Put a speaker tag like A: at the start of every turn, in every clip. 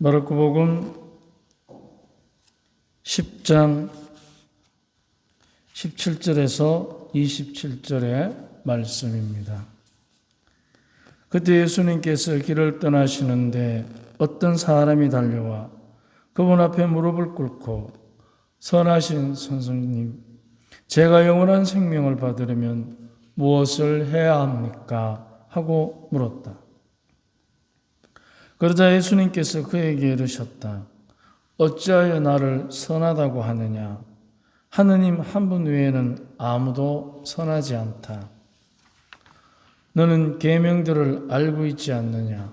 A: 마르코복음 10장 17절에서 27절의 말씀입니다. 그때 예수님께서 길을 떠나시는데 어떤 사람이 달려와 그분 앞에 무릎을 꿇고 선하신 선생님, 제가 영원한 생명을 받으려면 무엇을 해야 합니까? 하고 물었다. 그러자 예수님께서 그에게 이르셨다. 어찌하여 나를 선하다고 하느냐? 하느님 한 분 외에는 아무도 선하지 않다. 너는 계명들을 알고 있지 않느냐?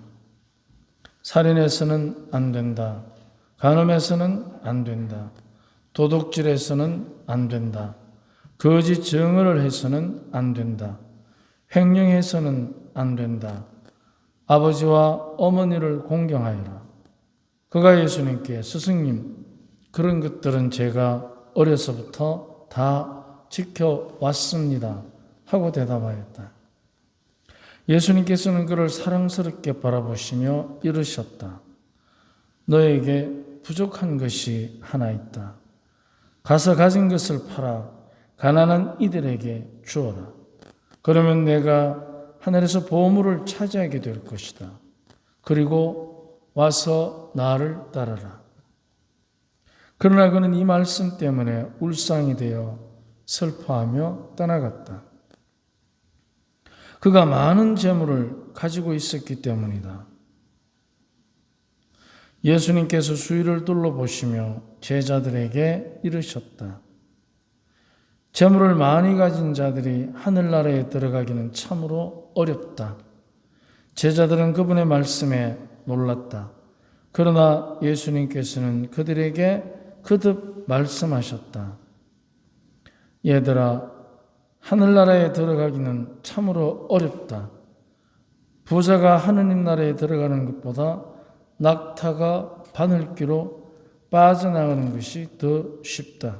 A: 살인해서는 안 된다. 간음해서는 안 된다. 도둑질해서는 안 된다. 거짓 증언을 해서는 안 된다. 횡령해서는 안 된다. 아버지와 어머니를 공경하여라. 그가 예수님께 스승님, 그런 것들은 제가 어려서부터 다 지켜왔습니다. 하고 대답하였다. 예수님께서는 그를 사랑스럽게 바라보시며 이르셨다. 너에게 부족한 것이 하나 있다. 가서 가진 것을 팔아 가난한 이들에게 주어라. 그러면 내가 하늘에서 보물을 차지하게 될 것이다. 그리고 와서 나를 따르라. 그러나 그는 이 말씀 때문에 울상이 되어 슬퍼하며 떠나갔다. 그가 많은 재물을 가지고 있었기 때문이다. 예수님께서 주위를 둘러보시며 제자들에게 이르셨다. 재물을 많이 가진 자들이 하늘나라에 들어가기는 참으로 어렵다. 제자들은 그분의 말씀에 놀랐다. 그러나 예수님께서는 그들에게 거듭 말씀하셨다. 얘들아, 하늘나라에 들어가기는 참으로 어렵다. 부자가 하느님 나라에 들어가는 것보다 낙타가 바늘귀로 빠져나가는 것이 더 쉽다.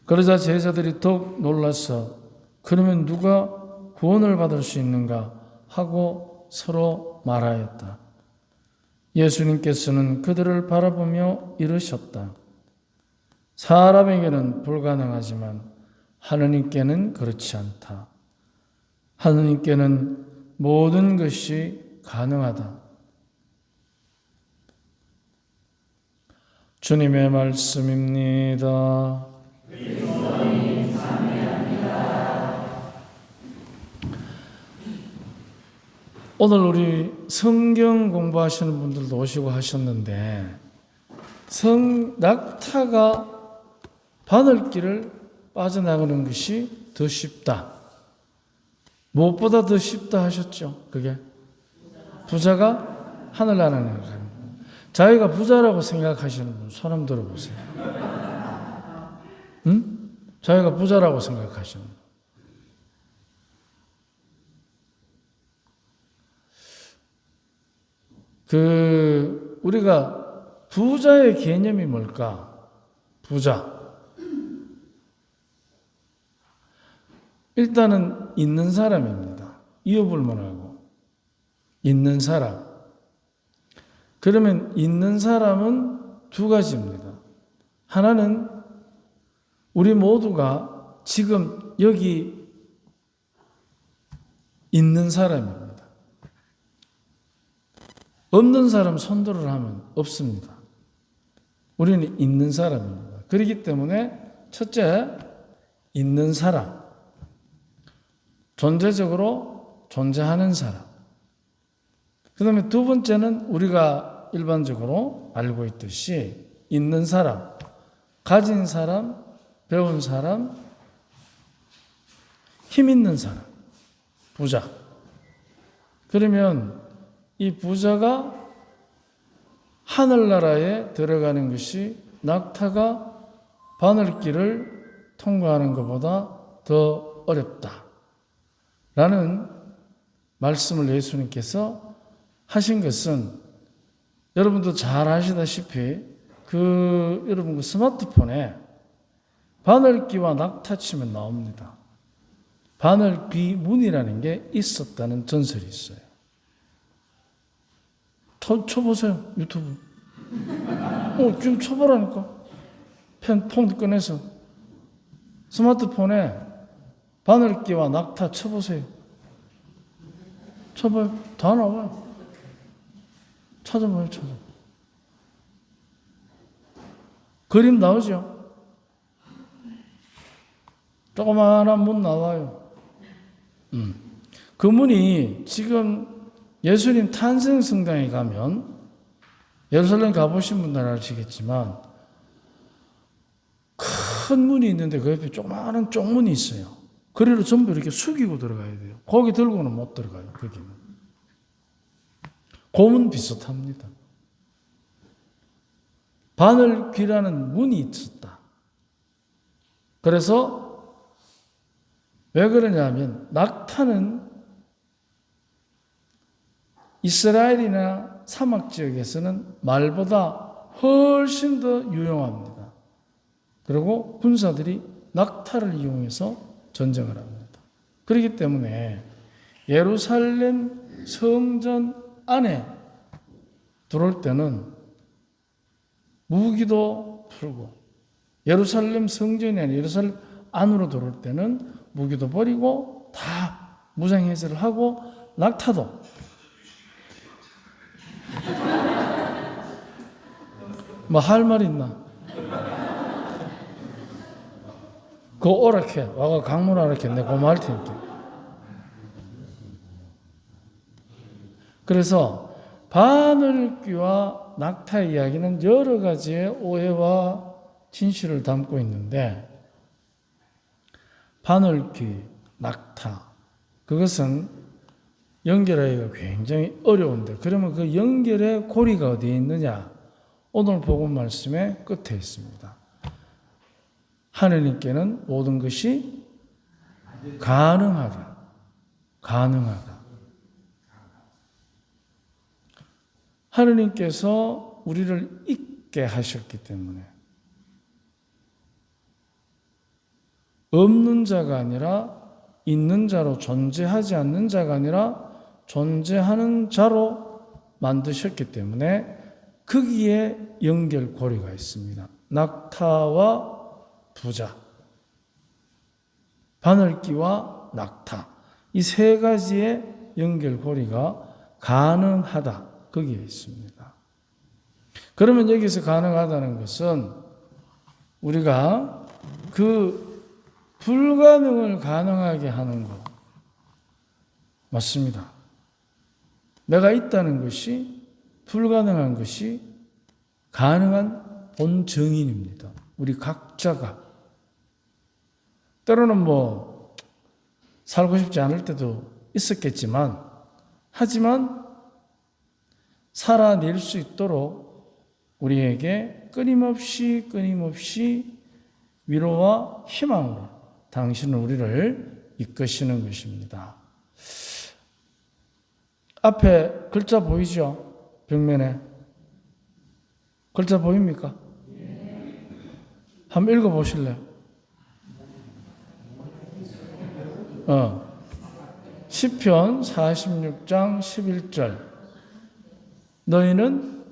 A: 그러자 제자들이 더욱 놀라서 그러면 누가 구원을 받을 수 있는가 하고 서로 말하였다. 예수님께서는 그들을 바라보며 이르셨다. 사람에게는 불가능하지만 하느님께는 그렇지 않다. 하느님께는 모든 것이 가능하다. 주님의 말씀입니다. 오늘 우리 성경 공부하시는 분들도 오시고 하셨는데 낙타가 바늘길을 빠져나가는 것이 더 쉽다. 무엇보다 더 쉽다 하셨죠? 그게 부자가 하늘나라에 가는 거예요. 자기가 부자라고 생각하시는 분 손 한번 들어보세요. 응? 자기가 부자라고 생각하시는 분. 우리가 부자의 개념이 뭘까? 부자. 일단은 있는 사람입니다. 이유불문하고. 있는 사람. 그러면 있는 사람은 두 가지입니다. 하나는 우리 모두가 지금 여기 있는 사람입니다. 없는 사람 손들을 하면 없습니다. 우리는 있는 사람입니다. 그렇기 때문에 첫째, 있는 사람. 존재적으로 존재하는 사람. 그 다음에 두 번째는 우리가 일반적으로 알고 있듯이 있는 사람, 가진 사람, 배운 사람, 힘 있는 사람, 부자. 그러면 이 부자가 하늘나라에 들어가는 것이 낙타가 바늘길을 통과하는 것보다 더 어렵다. 라는 말씀을 예수님께서 하신 것은 여러분도 잘 아시다시피 여러분 스마트폰에 바늘귀와 낙타 치면 나옵니다. 바늘귀 문이라는 게 있었다는 전설이 있어요. 쳐보세요, 유튜브. 지금 쳐보라니까. 폰 꺼내서. 스마트폰에 바늘기와 낙타 쳐보세요. 쳐봐요. 다 나와요. 찾아봐요, 그림 나오죠? 조그마한 문 나와요. 그 문이 지금 예수님 탄생 성당에 가면, 예루살렘 가보신 분들은 아시겠지만 큰 문이 있는데 그 옆에 조그마한 쪽문이 있어요. 그리로 전부 이렇게 숙이고 들어가야 돼요. 거기 들고는 못 들어가요. 거기는. 고문 비슷합니다. 바늘귀라는 문이 있었다. 그래서 왜 그러냐면 낙타는 이스라엘이나 사막 지역에서는 말보다 훨씬 더 유용합니다. 그리고 군사들이 낙타를 이용해서 전쟁을 합니다. 그렇기 때문에 예루살렘 성전 안에 들어올 때는 무기도 풀고, 예루살렘 성전이 아니라 예루살렘 안으로 들어올 때는 무기도 버리고 다 무장해제를 하고, 낙타도 뭐 할 말 있나? 그거 오락해. 와가 강문하라 했네. 고마울 테니까. 그래서 바늘귀와 낙타의 이야기는 여러 가지의 오해와 진실을 담고 있는데, 바늘귀, 낙타, 그것은 연결하기가 굉장히 어려운데, 그러면 그 연결의 고리가 어디에 있느냐? 오늘 복음 말씀의 끝에 있습니다. 하느님께는 모든 것이 가능하다. 가능하다. 하느님께서 우리를 있게 하셨기 때문에 없는 자가 아니라 있는 자로, 존재하지 않는 자가 아니라 존재하는 자로 만드셨기 때문에 거기에 연결고리가 있습니다. 낙타와 부자, 바늘귀와 낙타, 이 세 가지의 연결고리가 가능하다. 거기에 있습니다. 그러면 여기서 가능하다는 것은 우리가 그 불가능을 가능하게 하는 것 맞습니다. 내가 있다는 것이, 불가능한 것이 가능한 본정인입니다. 우리 각자가. 때로는 뭐 살고 싶지 않을 때도 있었겠지만, 하지만 살아낼 수 있도록 우리에게 끊임없이 위로와 희망으로 당신은 우리를 이끄시는 것입니다. 앞에 글자 보이죠? 벽면에. 글자 보입니까? 한번 읽어보실래요? 시편 46장 11절. 너희는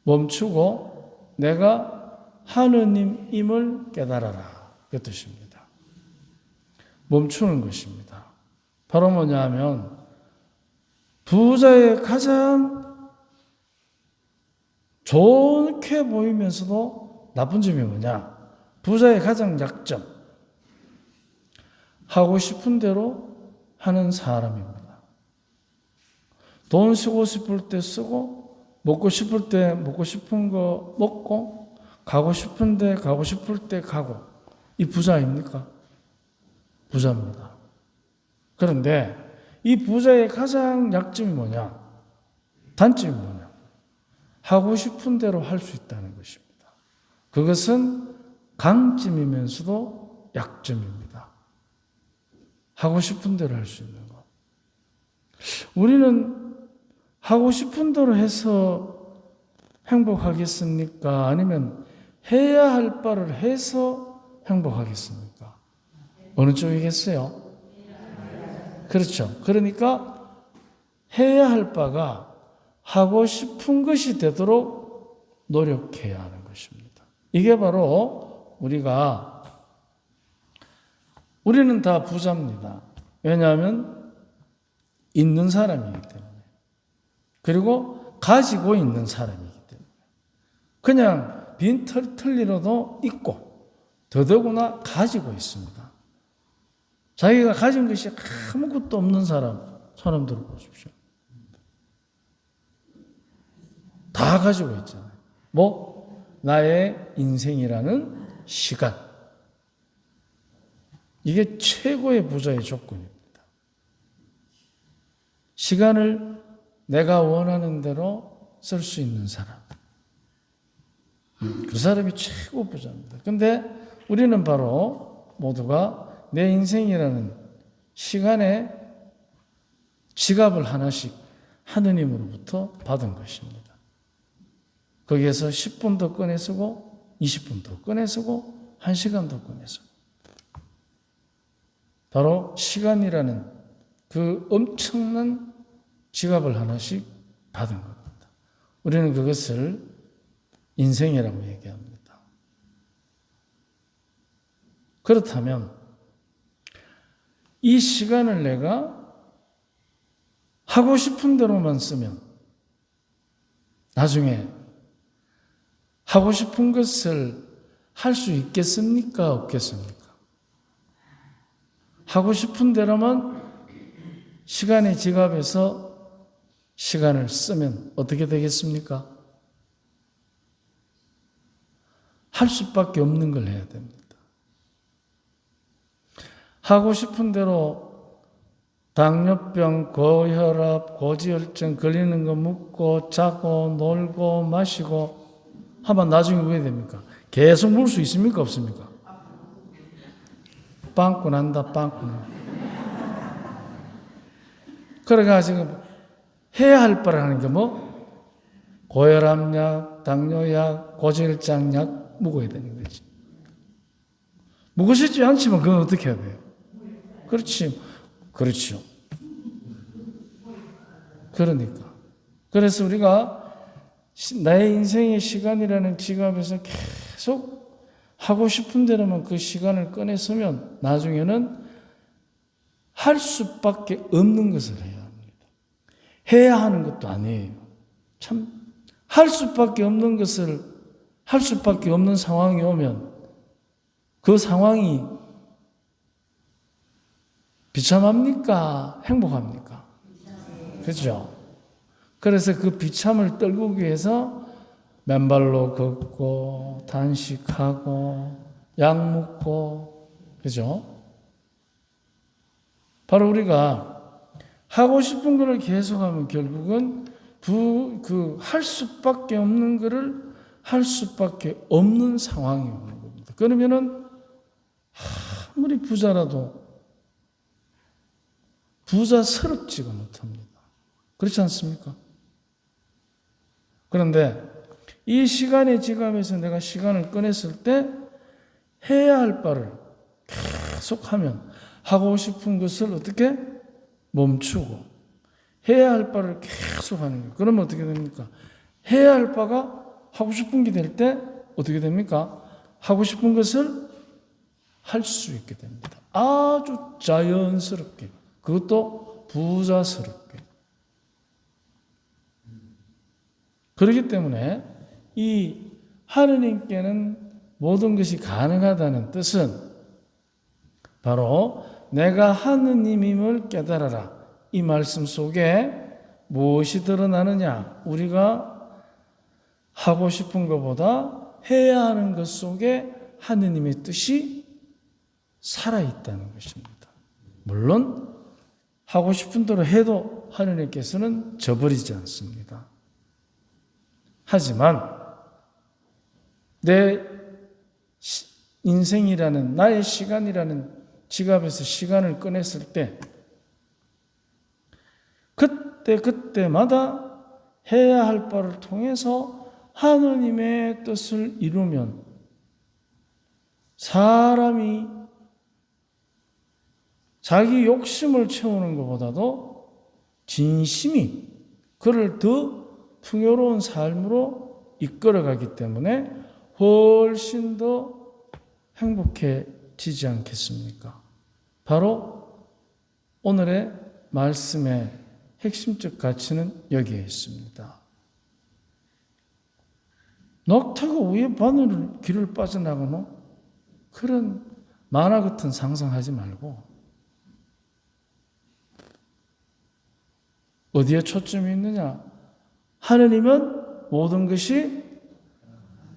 A: 멈추고 내가 하느님임을 깨달아라. 그 뜻입니다. 멈추는 것입니다. 바로 뭐냐 하면, 부자의 가장 좋게 보이면서도 나쁜 점이 뭐냐? 부자의 가장 약점. 하고 싶은 대로 하는 사람입니다. 돈 쓰고 싶을 때 쓰고, 먹고 싶을 때 먹고 싶은 거 먹고, 가고 싶은데 가고 싶을 때 가고. 이 부자입니까? 부자입니다. 그런데 이 부자의 가장 약점이 뭐냐? 단점이 뭐냐? 하고 싶은 대로 할 수 있다는 것입니다. 그것은 강점이면서도 약점입니다. 하고 싶은 대로 할 수 있는 것. 우리는 하고 싶은 대로 해서 행복하겠습니까? 아니면 해야 할 바를 해서 행복하겠습니까? 어느 쪽이겠어요? 그렇죠. 그러니까 해야 할 바가 하고 싶은 것이 되도록 노력해야 하는 것입니다. 이게 바로 우리는 다 부자입니다. 왜냐하면 있는 사람이기 때문에. 그리고 가지고 있는 사람이기 때문에. 그냥 빈 털리로도 있고 더더구나 가지고 있습니다. 자기가 가진 것이 아무것도 없는 사람 들어보십시오. 다 가지고 있잖아요. 나의 인생이라는 시간. 이게 최고의 부자의 조건입니다. 시간을 내가 원하는 대로 쓸 수 있는 사람. 그 사람이 최고 부자입니다. 근데 우리는 바로 모두가 내 인생이라는 시간에 지갑을 하나씩 하느님으로부터 받은 것입니다. 거기에서 10분도 꺼내 쓰고 20분도 꺼내 쓰고 1시간도 꺼내 쓰고 바로 시간이라는 그 엄청난 지갑을 하나씩 받은 겁니다. 우리는 그것을 인생이라고 얘기합니다. 그렇다면 이 시간을 내가 하고 싶은 대로만 쓰면 나중에 하고 싶은 것을 할 수 있겠습니까? 없겠습니까? 하고 싶은 대로만 시간의 지갑에서 시간을 쓰면 어떻게 되겠습니까? 할 수밖에 없는 걸 해야 됩니다. 하고 싶은 대로 당뇨병, 고혈압, 고지혈증 걸리는 거 묻고 자고 놀고 마시고 하면 나중에 왜 됩니까? 계속 물 수 있습니까? 없습니까? 빵꾸 난다. 그래가지고 해야 할 바라는 게 고혈압약, 당뇨약, 고지혈증약 먹어야 되는 거지. 먹으시지 않지만 그건 어떻게 해야 돼요? 그렇죠. 그러니까. 그래서 우리가 나의 인생의 시간이라는 지갑에서 계속 하고 싶은 대로만 그 시간을 꺼내서면 나중에는 할 수밖에 없는 것을 해야 합니다. 해야 하는 것도 아니에요. 참 할 수밖에 없는 것을 할 수밖에 없는 상황이 오면 그 상황이 비참합니까? 행복합니까? 그렇죠? 그래서 그 비참을 떨구기 위해서 맨발로 걷고 단식하고 약 먹고 그죠? 바로 우리가 하고 싶은 것을 계속하면 결국은 할 수밖에 없는 것을 할 수밖에 없는 상황이 오는 겁니다. 그러면은 아무리 부자라도 부자스럽지가 못합니다. 그렇지 않습니까? 그런데 이 시간의 지갑에서 내가 시간을 꺼냈을 때 해야 할 바를 계속하면 하고 싶은 것을 어떻게 멈추고 해야 할 바를 계속하는 거예요. 그러면 어떻게 됩니까? 해야 할 바가 하고 싶은 게 될 때 어떻게 됩니까? 하고 싶은 것을 할 수 있게 됩니다. 아주 자연스럽게, 그것도 부자스럽게. 그렇기 때문에 이 하느님께는 모든 것이 가능하다는 뜻은 바로 내가 하느님임을 깨달아라. 이 말씀 속에 무엇이 드러나느냐? 우리가 하고 싶은 것보다 해야 하는 것 속에 하느님의 뜻이 살아있다는 것입니다. 물론 하고 싶은 대로 해도 하느님께서는 저버리지 않습니다. 하지만 내 인생이라는 나의 시간이라는 지갑에서 시간을 꺼냈을 때 그때마다 해야 할 바를 통해서 하느님의 뜻을 이루면 사람이 자기 욕심을 채우는 것보다도 진심이 그를 더 풍요로운 삶으로 이끌어가기 때문에 훨씬 더 행복해지지 않겠습니까? 바로 오늘의 말씀의 핵심적 가치는 여기에 있습니다. 낙타가 왜 바늘 길을 빠져나가노? 그런 만화 같은 상상하지 말고 어디에 초점이 있느냐? 하느님은 모든 것이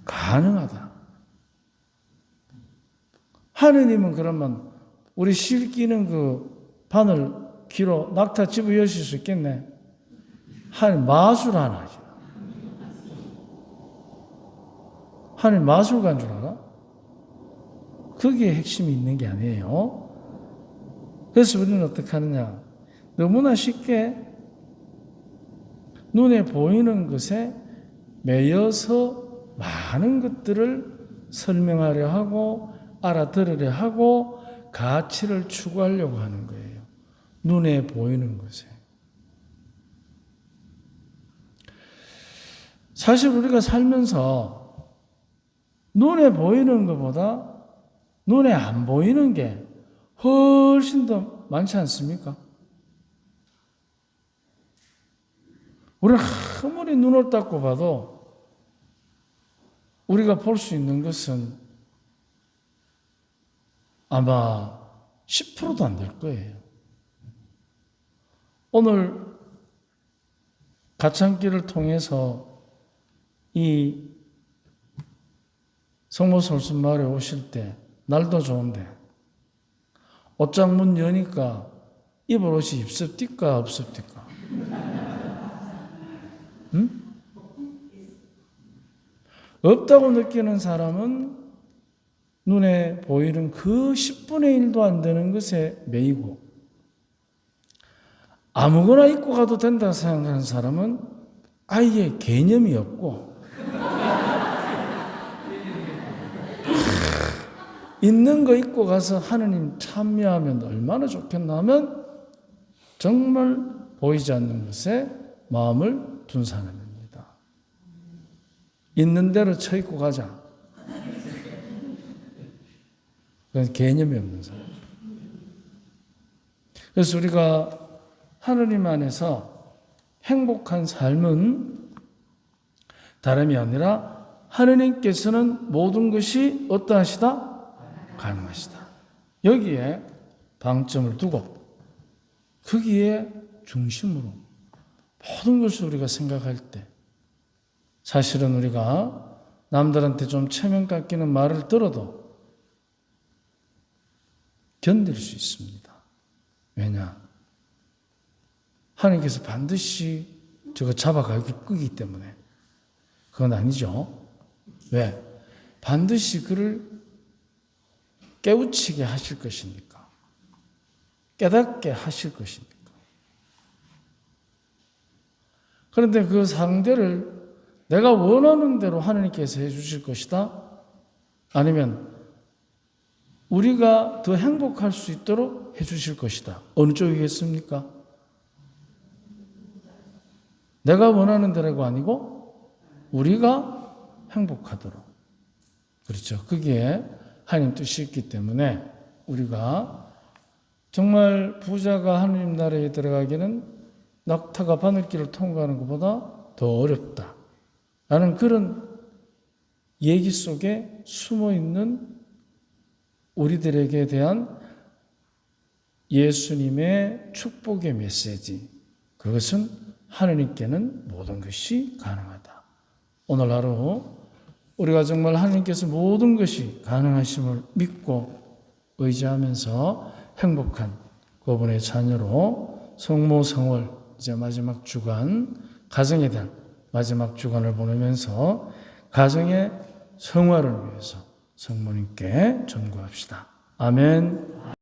A: 가능하다. 하느님은 그러면 우리 실 끼는 그 바늘 귀로 낙타 집어 여실 수 있겠네. 하느님 마술 하나 하죠. 하느님 마술가인 줄 알아? 거기에 핵심이 있는 게 아니에요. 그래서 우리는 어떻게 하느냐? 너무나 쉽게 눈에 보이는 것에 매여서 많은 것들을 설명하려 하고 알아들으려 하고 가치를 추구하려고 하는 거예요. 눈에 보이는 것에. 사실 우리가 살면서 눈에 보이는 것보다 눈에 안 보이는 게 훨씬 더 많지 않습니까? 우리는 아무리 눈을 닫고 봐도 우리가 볼 수 있는 것은 아마 10%도 안 될 거예요. 오늘 가창길을 통해서 이 성모솔순마을에 오실 때 날도 좋은데 옷장 문 여니까 입을 옷이 입습니까 없습니까? 응? 없다고 느끼는 사람은 눈에 보이는 그 10분의 1도 안 되는 것에 매이고 아무거나 입고 가도 된다 생각하는 사람은 아예 개념이 없고 있는 거 입고 가서 하느님 참여하면 얼마나 좋겠나 하면 정말 보이지 않는 것에 마음을 둔 사람입니다. 있는 대로 쳐 입고 가자. 그건 개념이 없는 사람. 그래서 우리가 하느님 안에서 행복한 삶은 다름이 아니라 하느님께서는 모든 것이 어떠하시다? 가능하시다. 여기에 방점을 두고 거기에 중심으로 모든 것을 우리가 생각할 때 사실은 우리가 남들한테 좀 체면 깎이는 말을 들어도 견딜 수 있습니다. 왜냐? 하나님께서 반드시 저거 잡아가기 끄기 때문에. 그건 아니죠. 왜? 반드시 그를 깨우치게 하실 것이니까. 깨닫게 하실 것이니까. 그런데 그 상대를 내가 원하는 대로 하나님께서 해주실 것이다? 아니면 우리가 더 행복할 수 있도록 해주실 것이다. 어느 쪽이겠습니까? 내가 원하는 대로가 아니고 우리가 행복하도록. 그렇죠. 거기에 하나님 뜻이 있기 때문에 우리가 정말 부자가 하나님 나라에 들어가기는 낙타가 바늘길을 통과하는 것보다 더 어렵다. 라는 그런 얘기 속에 숨어있는 우리들에게 대한 예수님의 축복의 메시지. 그것은 하느님께는 모든 것이 가능하다. 오늘 하루 우리가 정말 하느님께서 모든 것이 가능하심을 믿고 의지하면서 행복한 그분의 자녀로 성모성월 이제 마지막 주간 가정에 대한 마지막 주간을 보내면서 가정의 성화를 위해서 성모님께 전구합시다. 아멘.